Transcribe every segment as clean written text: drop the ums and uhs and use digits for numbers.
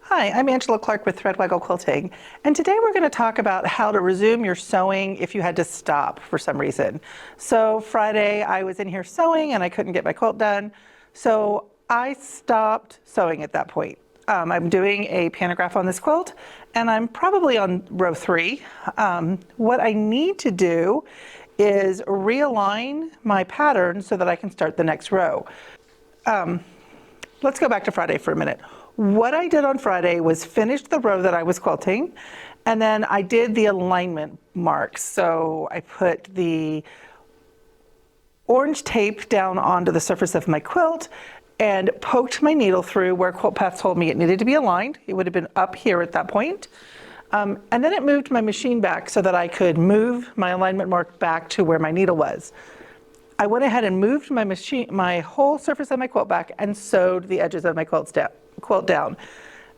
Hi, I'm Angela Clark with Threadwaggle Quilting, and today we're going to talk about how to resume your sewing if you had to stop for some reason. So Friday I was in here sewing and I couldn't get my quilt done, so I stopped sewing at that point. I'm doing a pantograph on this quilt and I'm probably on row 3. What I need to do is realign my pattern so that I can start the next row. Let's go back to Friday for a minute. What I did on Friday was finish the row that I was quilting, and then I did the alignment marks. So I put the orange tape down onto the surface of my quilt and poked my needle through where Quilt Path told me it needed to be aligned. It would have been up here at that point. And then it moved my machine back so that I could move my alignment mark back to where my needle was. I went ahead and moved my whole surface of my quilt back and sewed the edges of my quilt down.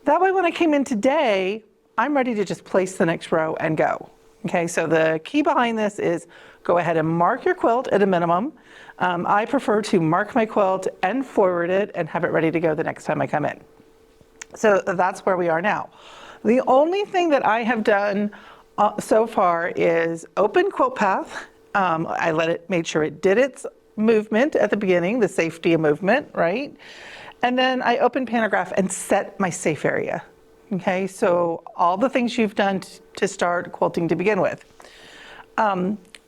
That way when I came in today, I'm ready to just place the next row and go. Okay, so the key behind this is go ahead and mark your quilt at a minimum. I prefer to mark my quilt and forward it and have it ready to go the next time I come in. So that's where we are now. The only thing that I have done so far is open Quilt Path. I made sure it did its movement at the beginning, the safety of movement, right? And then I opened Pantograph and set my safe area. Okay, so all the things you've done to start quilting to begin with.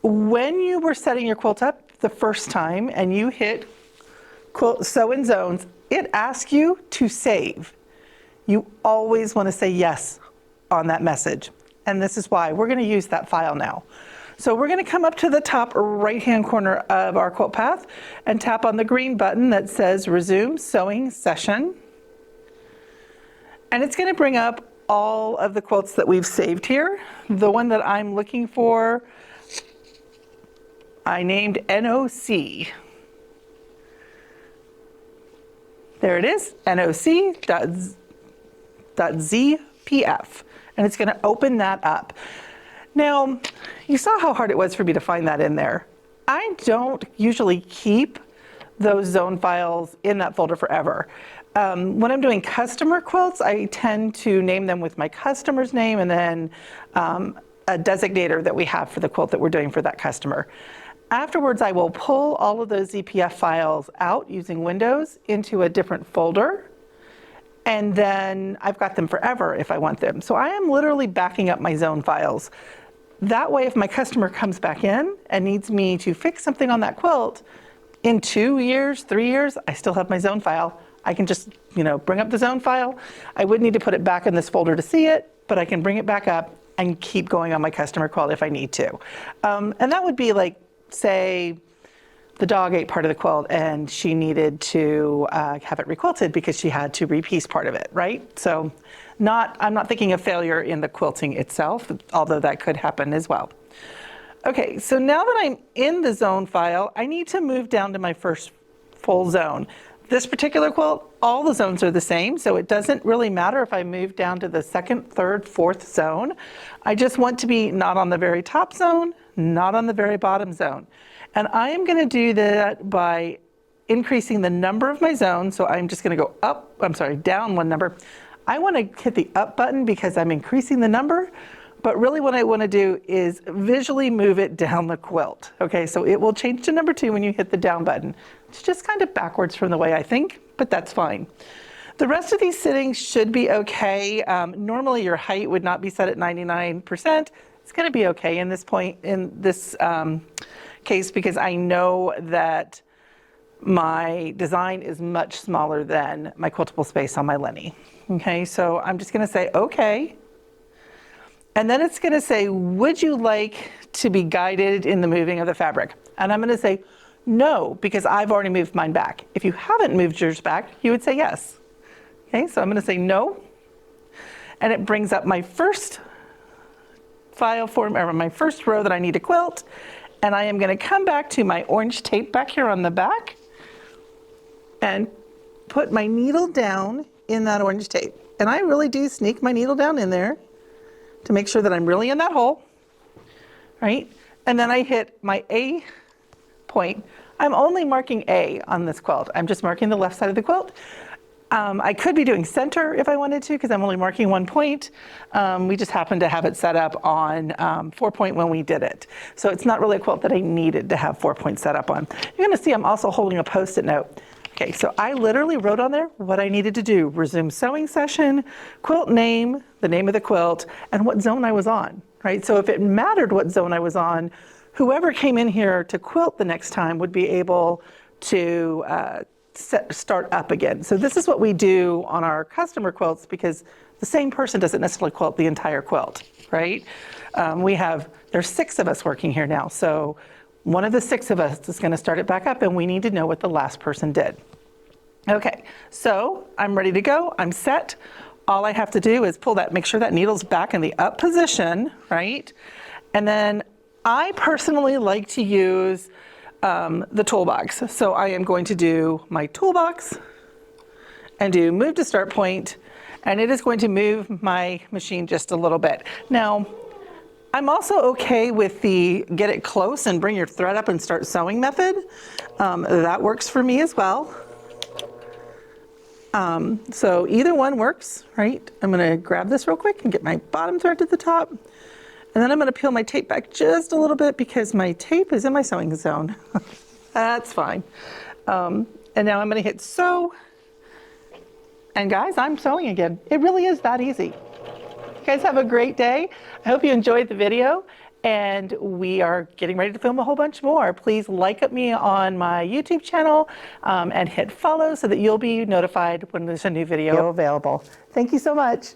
When you were setting your quilt up the first time and you hit sew in zones, it asks you to save. You always want to say yes on that message. And this is why we're going to use that file now. So we're going to come up to the top right-hand corner of our quilt path and tap on the green button that says Resume Sewing Session. And it's going to bring up all of the quilts that we've saved here. The one that I'm looking for, I named NOC. There it is, NOC.zpf. And it's going to open that up. Now, you saw how hard it was for me to find that in there. I don't usually keep those zone files in that folder forever. When I'm doing customer quilts, I tend to name them with my customer's name and then a designator that we have for the quilt that we're doing for that customer. Afterwards, I will pull all of those ZPF files out using Windows into a different folder. And then I've got them forever if I want them. So I am literally backing up my zone files. That way, if my customer comes back in and needs me to fix something on that quilt, in 2 years, 3 years, I still have my zone file. I can just, bring up the zone file. I would need to put it back in this folder to see it, but I can bring it back up and keep going on my customer quilt if I need to. And that would be like, say, the dog ate part of the quilt and she needed to have it requilted because she had to repiece part of it, right? So I'm not thinking of failure in the quilting itself, although that could happen as well. Okay, so now that I'm in the zone file, I need to move down to my first full zone. This particular quilt, all the zones are the same, so it doesn't really matter if I move down to the second, third, fourth zone. I just want to be not on the very top zone, not on the very bottom zone. And I am going to do that by increasing the number of my zones. So I'm just going to go down one number. I want to hit the up button because I'm increasing the number. But really what I want to do is visually move it down the quilt. Okay, so it will change to number 2 when you hit the down button. It's just kind of backwards from the way I think, but that's fine. The rest of these settings should be okay. Normally your height would not be set at 99%. It's going to be okay in this case because I know that my design is much smaller than my quiltable space on my Lenny. Okay, so I'm just going to say okay. And then it's going to say, would you like to be guided in the moving of the fabric? And I'm going to say no, because I've already moved mine back. If you haven't moved yours back, you would say yes. Okay, so I'm going to say no. And it brings up my first file form, or my first row that I need to quilt. And I am going to come back to my orange tape back here on the back and put my needle down in that orange tape. And I really do sneak my needle down in there to make sure that I'm really in that hole, right? And then I hit my A point. I'm only marking A on this quilt. I'm just marking the left side of the quilt. I could be doing center if I wanted to, because I'm only marking 1 point. We just happened to have it set up on 4 point when we did it. So it's not really a quilt that I needed to have 4 points set up on. You're gonna see I'm also holding a Post-it note. Okay, so I literally wrote on there what I needed to do. Resume sewing session, quilt name, the name of the quilt, and what zone I was on, right? So if it mattered what zone I was on, whoever came in here to quilt the next time would be able to start up again. So this is what we do on our customer quilts, because the same person doesn't necessarily quilt the entire quilt, right? There's 6 of us working here now. So one of the 6 of us is going to start it back up, and we need to know what the last person did. Okay, so I'm ready to go. I'm set. All I have to do is make sure that needle's back in the up position, right? And then I personally like to use the toolbox. So I am going to do my toolbox and do move to start point, and it is going to move my machine just a little bit. Now, I'm also okay with the get it close and bring your thread up and start sewing method. That works for me as well. So either one works, right? I'm gonna grab this real quick and get my bottom thread to the top. And then I'm gonna peel my tape back just a little bit because my tape is in my sewing zone. That's fine. And now I'm gonna hit sew. And guys, I'm sewing again. It really is that easy. You guys have a great day. I hope you enjoyed the video, and we are getting ready to film a whole bunch more. Please like me on my YouTube channel and hit follow so that you'll be notified when there's a new video available. Thank you so much.